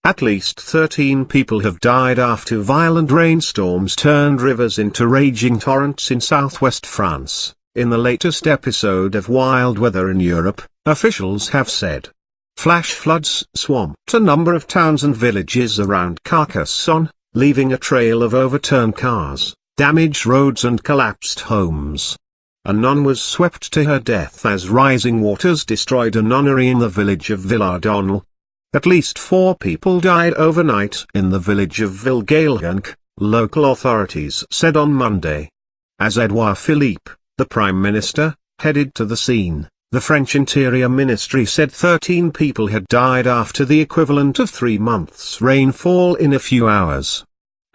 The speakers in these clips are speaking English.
At least 13 people have died after violent rainstorms turned rivers into raging torrents in southwest France, in the latest episode of Wild Weather in Europe, officials have said. Flash floods swamped a number of towns and villages around Carcassonne, leaving a trail of overturned cars, damaged roads and collapsed homes. A nun was swept to her death as rising waters destroyed a nunnery in the village of Villardonnel. At least 4 people died overnight in the village of Villegalgonque, local authorities said on Monday. As Edouard Philippe, the Prime Minister, headed to the scene, the French Interior Ministry said 13 people had died after the equivalent of 3 months' rainfall in a few hours.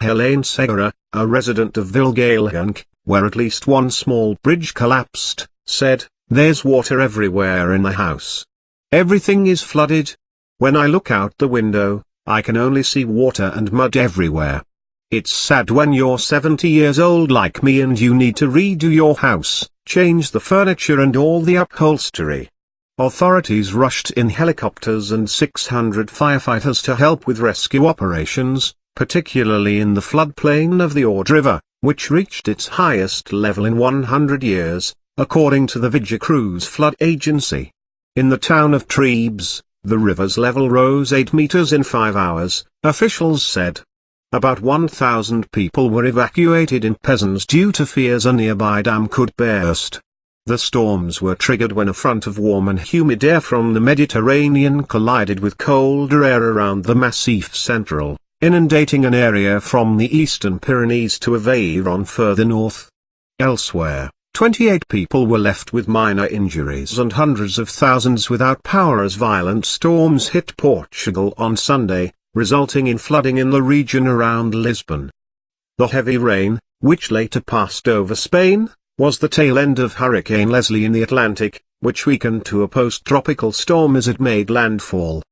Hélène Segura, a resident of Villegalgonque, where at least one small bridge collapsed, said, "There's water everywhere in the house. Everything is flooded. When I look out the window, I can only see water and mud everywhere. It's sad when you're 70 years old like me and you need to redo your house, change the furniture and all the upholstery." Authorities rushed in helicopters and 600 firefighters to help with rescue operations, particularly in the floodplain of the Aude River, which reached its highest level in 100 years, according to the Vigicruise Flood Agency. In the town of Trebes, the river's level rose 8 meters in 5 hours, officials said. About 1,000 people were evacuated in Pezens due to fears a nearby dam could burst. The storms were triggered when a front of warm and humid air from the Mediterranean collided with colder air around the Massif Central, inundating an area from the eastern Pyrenees to Aveyron further north. Elsewhere, 28 people were left with minor injuries and hundreds of thousands without power as violent storms hit Portugal on Sunday, resulting in flooding in the region around Lisbon. The heavy rain, which later passed over Spain, was the tail end of Hurricane Leslie in the Atlantic, which weakened to a post-tropical storm as it made landfall.